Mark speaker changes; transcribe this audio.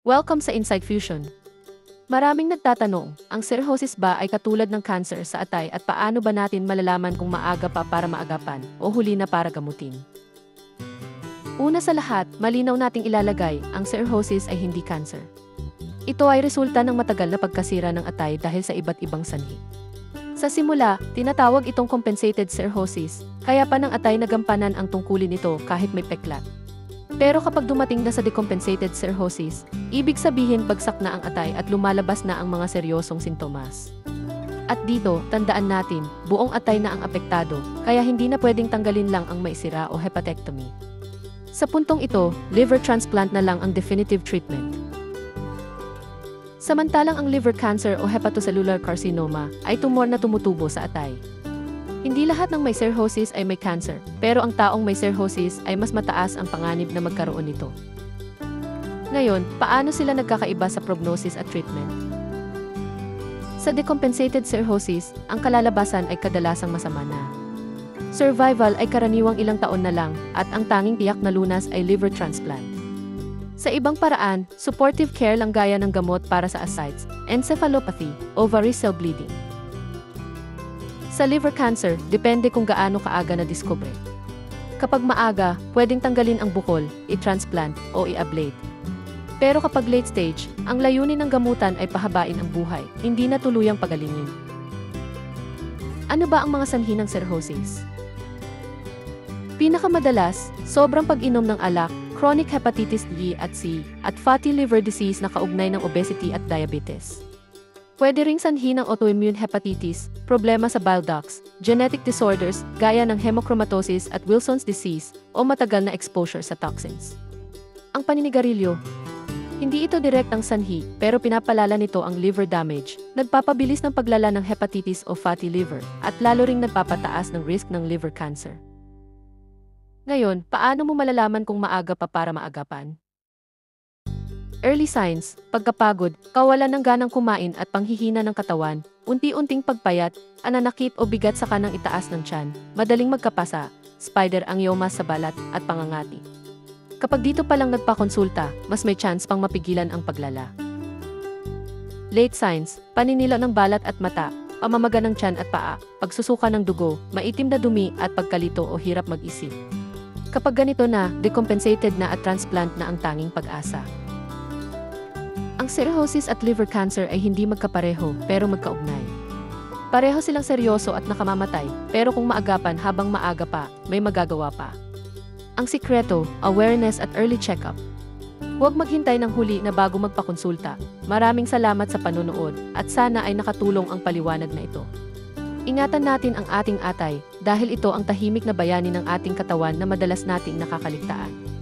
Speaker 1: Welcome sa Insight Fusion. Maraming nagtatanong, ang cirrhosis ba ay katulad ng cancer sa atay at paano ba natin malalaman kung maaga pa para maagapan o huli na para gamutin? Una sa lahat, malinaw nating ilalagay, ang cirrhosis ay hindi cancer. Ito ay resulta ng matagal na pagkasira ng atay dahil sa iba't ibang sanhi. Sa simula, tinatawag itong compensated cirrhosis, kaya pa ng atay nagampanan ang tungkulin nito kahit may peklat. Pero kapag dumating na sa decompensated cirrhosis, ibig sabihin bagsak na ang atay at lumalabas na ang mga seryosong sintomas. At dito, tandaan natin, buong atay na ang apektado, kaya hindi na pwedeng tanggalin lang ang maisira o hepatectomy. Sa puntong ito, liver transplant na lang ang definitive treatment. Samantalang ang liver cancer o hepatocellular carcinoma ay tumor na tumutubo sa atay. Hindi lahat ng may cirrhosis ay may cancer, pero ang taong may cirrhosis ay mas mataas ang panganib na magkaroon nito. Ngayon, paano sila nagkakaiba sa prognosis at treatment? Sa decompensated cirrhosis, ang kalalabasan ay kadalasang masama na. Survival ay karaniwang ilang taon na lang, at ang tanging tiyak na lunas ay liver transplant. Sa ibang paraan, supportive care lang gaya ng gamot para sa ascites, encephalopathy, o varicose bleeding. Sa liver cancer, depende kung gaano kaaga na-discover. Kapag maaga, pwedeng tanggalin ang bukol, i-transplant, o i-ablate. Pero kapag late stage, ang layunin ng gamutan ay pahabain ang buhay, hindi na tuluyang pagalingin. Ano ba ang mga sanhi ng cirrhosis? Pinakamadalas, sobrang pag-inom ng alak, chronic hepatitis B at C, at fatty liver disease na kaugnay ng obesity at diabetes. Pwede ring sanhi ng autoimmune hepatitis, problema sa bile ducts, genetic disorders gaya ng hemochromatosis at Wilson's disease, o matagal na exposure sa toxins. Ang paninigarilyo. Hindi ito direktang sanhi, pero pinapalala nito ang liver damage, nagpapabilis ng paglala ng hepatitis o fatty liver, at lalo ring nagpapataas ng risk ng liver cancer. Ngayon, paano mo malalaman kung maaga pa para maagapan? Early signs, pagkapagod, kawalan ng ganang kumain at panghihina ng katawan, unti-unting pagpayat, ananakit o bigat sa kanang itaas ng tiyan, madaling magkapasa, spider angiomas sa balat, at pangangati. Kapag dito pa lang nagpakonsulta, mas may chance pang mapigilan ang paglala. Late signs, paninilo ng balat at mata, pamamaga ng tiyan at paa, pagsusuka ng dugo, maitim na dumi at pagkalito o hirap mag-isip. Kapag ganito na, decompensated na at transplant na ang tanging pag-asa. Ang cirrhosis at liver cancer ay hindi magkapareho pero magkaugnay. Pareho silang seryoso at nakamamatay, pero kung maagapan habang maaga pa, may magagawa pa. Ang sikreto, awareness at early check-up. Huwag maghintay ng huli na bago magpakonsulta. Maraming salamat sa panonood at sana ay nakatulong ang paliwanag na ito. Ingatan natin ang ating atay dahil ito ang tahimik na bayani ng ating katawan na madalas nating nakakaligtaan.